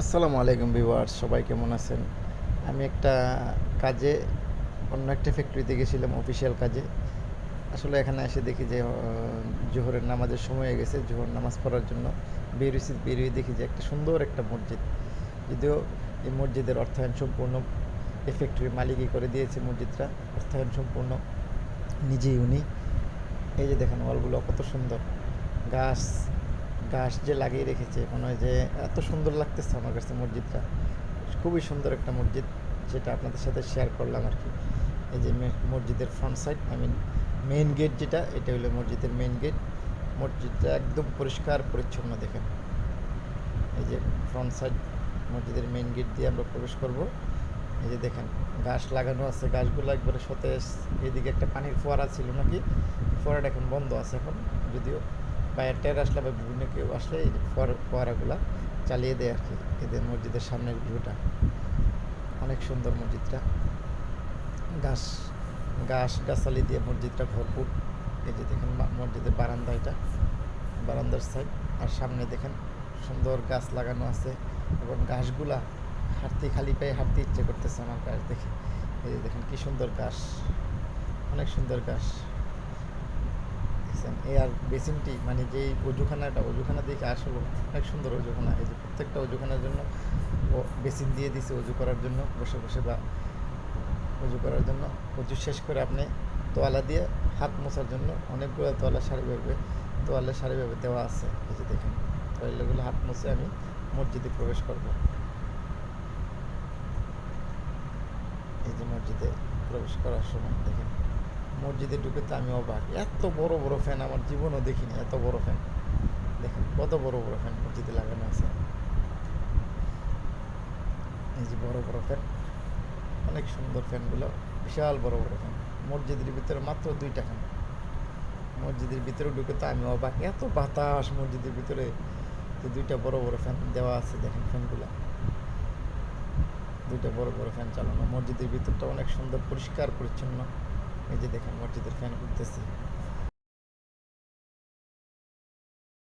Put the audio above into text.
আসসালামু আলাইকুম ভিউয়ার্স, সবাই কেমন আছেন? আমি একটা কাজে অন্য একটা ফ্যাক্টরিতে গেছিলাম অফিসিয়াল কাজে। আসলে এখানে এসে দেখি যে জোহরের নামাজের সময় হয়ে গেছে। জোহর নামাজ পড়ার জন্য বের হইছি। বের হয়ে দেখি যে একটা সুন্দর একটা মসজিদ। যদিও এই মসজিদের অর্থায়ন সম্পূর্ণ এই ফ্যাক্টরির মালিকই করে দিয়েছে মসজিদটা। অর্থায়ন সম্পূর্ণ নিজেই উনি। এই যে দেখেন ওয়ালগুলো কত সুন্দর। গাছ গাছ যে লাগিয়ে রেখেছে মনে হয় যে এত সুন্দর লাগতেছে আমার কাছে মসজিদটা। খুবই সুন্দর একটা মসজিদ, যেটা আপনাদের সাথে শেয়ার করলাম আর কি। এই যে মসজিদের front side, I mean main gate যেটা, এটা হলো মসজিদের মেইন গেট। মসজিদটা একদম পরিষ্কার পরিচ্ছন্ন দেখেন। এই যে ফ্রন্ট সাইড মসজিদের মেইন গেট দিয়ে আমরা প্রবেশ করব। এই যে দেখেন গাছ লাগানো আছে, গাছগুলো একবারে সতেজ। এদিকে একটা পানির ফোয়ারা ছিল নাকি, ফোয়ারাটা এখন বন্ধ আছে এখন, যদিও বাইরের টের আসলে বা বিভিন্ন কেউ আসলে এই ফোয়ারাগুলো চালিয়ে দেয় আর কি। এদের মসজিদের সামনের ভিউটা অনেক সুন্দর। মসজিদটা গাছ গাছালি দিয়ে মসজিদটা ভরপুর। এই যে দেখেন মসজিদের বারান্দা, এটা বারান্দার সাইড। আর সামনে দেখেন সুন্দর গাছ লাগানো আছে, এবং গাছগুলা খালি পায়ে হাঁটতে ইচ্ছে করতেছে আমার গাছ দেখে। এই যে দেখেন কি সুন্দর গাছ, অনেক সুন্দর গাছ দেখছেন। এই আর বেসিনটি মানে যেই অজুখানা দেখে আসলে অনেক সুন্দর অজুখানা। এই যে প্রত্যেকটা অজুখানার জন্য ও বেসিন দিয়ে দিছে অজু করার জন্য, বসে বসে বা উজু করার জন্য। উজু শেষ করে আপনি তোয়ালা দিয়ে হাত মোছার জন্য অনেকগুলো তোয়ালে সারিভাবে দেওয়া আছে। এই যে দেখেন তোয়ালেগুলো হাত মুছে আমি মসজিদে প্রবেশ করব। এই যে মসজিদে প্রবেশ করার সময় দেখেন, মসজিদে ঢুকে তো আমি অবাক, এত বড় বড় ফ্যান আমার জীবনও দেখিনি। এত বড় ফ্যান দেখেন, কত বড় বড় ফ্যান মসজিদে লাগানো আছে। এই যে বড় বড় ফ্যান, অনেক সুন্দর ফ্যানগুলো, বিশাল বড় বড় ফ্যান। মসজিদের ভিতরে মাত্র 2টা ফ্যান। মসজিদের ভিতরে ঢুকে তো আমি অবাক, এত বাতাস মসজিদের ভিতরে, যে 2টা বড় বড় ফ্যান দেওয়া আছে। দেখেন ফ্যানগুলো, 2টা বড় বড় ফ্যান চালানো। মসজিদের ভিতরটা অনেক সুন্দর পরিষ্কার পরিচ্ছন্ন। এই যে দেখেন মসজিদের ফ্যান ঘুরতেছে।